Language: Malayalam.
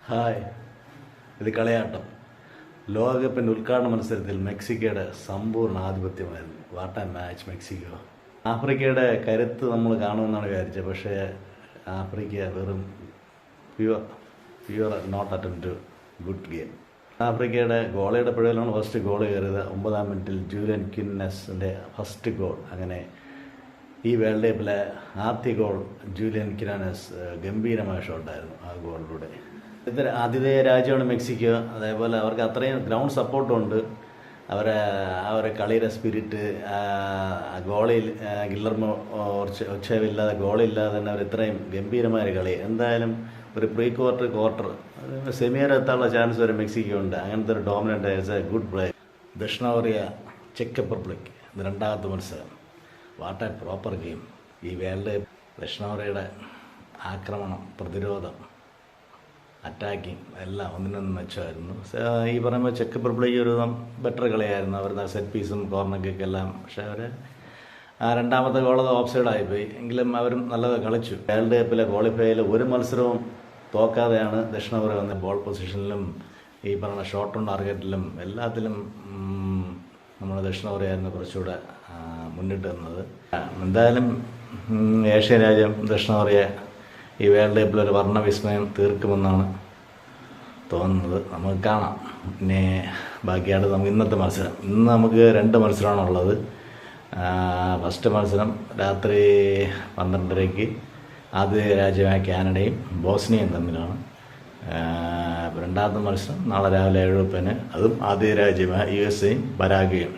ഹായ്, ഇത് കളിയാട്ടം. ലോകകപ്പിൻ്റെ ഉദ്ഘാടന മത്സരത്തിൽ മെക്സിക്കോയുടെ സമ്പൂർണ്ണ ആധിപത്യമായിരുന്നു. What and match Mexico. ആഫ്രിക്കയുടെ കരുത്ത് നമ്മൾ കാണുമെന്നാണ് വിചാരിച്ചത്. പക്ഷേ ആഫ്രിക്ക വെറും pure not attempt to good game. ആഫ്രിക്കയുടെ ഗോളയുടെ പിഴവിലാണ് ഫസ്റ്റ് ഗോൾ കയറിയത്. 9-ാം മിനിറ്റിൽ ജൂലിയൻ ക്വിന്നസിൻ്റെ ഫസ്റ്റ് ഗോൾ. അങ്ങനെ ഈ വേൾഡ് കപ്പിലെ ആദ്യ ഗോൾ ജൂലിയൻ ക്വിന്നസ് ഗംഭീരമായ ഷോട്ടായിരുന്നു ആ ഗോളിലൂടെ. ഇത് ആതിഥേയ രാജ്യമാണ് മെക്സിക്കോ. അതേപോലെ അവർക്ക് അത്രയും ഗ്രൗണ്ട് സപ്പോർട്ടുണ്ട്. അവരെ കളിയുടെ സ്പിരിറ്റ്, ഗോളിൽ ഗില്ലർമോ ഒച്ചവില്ലാതെ ഗോളില്ലാതെ തന്നെ അവർ ഇത്രയും ഗംഭീരമായ കളി. എന്തായാലും ഒരു പ്രീ ക്വാർട്ടർ സെമി വരെ എത്താനുള്ള ചാൻസ് വരെ മെക്സിക്കോ ഉണ്ട്. അങ്ങനത്തെ ഒരു ഡോമിനൻ്റ് ആയ ഗുഡ് പ്ലേ. ദക്ഷിണ കൊറിയ ചെക്ക് റിപ്പബ്ലിക്, ഇത് രണ്ടാമത്തെ മത്സരം. What A proper game. ഈ വേൾഡ് ദക്ഷിണ കൊറിയയുടെ ആക്രമണം, പ്രതിരോധം, അറ്റാക്കിങ് എല്ലാം ഒന്നിനൊന്ന് മെച്ചമായിരുന്നു. ഈ പറയുമ്പോൾ ചെക്ക് റിപ്പബ്ലിക് ഒരു ബെറ്റർ കളിയായിരുന്നു. അവരുടെ സെറ്റ് പീസും കോർണർ കിക്കെല്ലാം. പക്ഷേ അവർ രണ്ടാമത്തെ ഗോളത് ഓഫ് സൈഡായിപ്പോയി. എങ്കിലും അവരും നല്ലത് കളിച്ചു. വേൾഡ് കപ്പിലെ ക്വാളിഫൈയിൽ ഒരു മത്സരവും തോക്കാതെയാണ് ദക്ഷിണ കൊറിയ വന്നത്. ബോൾ പൊസിഷനിലും ഈ പറഞ്ഞ ഷോട്ട് ഓൺ ടാർഗറ്റിലും എല്ലാത്തിലും നമ്മൾ ദക്ഷിണ കൊറിയയായിരുന്നു കുറച്ചുകൂടെ മുന്നിട്ട് നിന്നത്. എന്തായാലും ഏഷ്യൻ രാജ്യം ദക്ഷിണ കൊറിയ ഈ വേൾഡ് കപ്പിലൊരു വർണ്ണവിസ്മയം തീർക്കുമെന്നാണ് തോന്നുന്നത്. നമുക്ക് കാണാം. പിന്നെ ബാക്കിയാണ് നമുക്ക് ഇന്നത്തെ മത്സരം. ഇന്ന് നമുക്ക് 2 മത്സരമാണുള്ളത്. ഫസ്റ്റ് മത്സരം രാത്രി 12:30 ആദ്യ രാജ്യമായ കാനഡയും ബോസ്നിയയും തമ്മിലാണ്. രണ്ടാമത്തെ മത്സരം നാളെ രാവിലെ 7:30, അതും ആദ്യ രാജ്യമായ USA യും പരാഗ്വയും.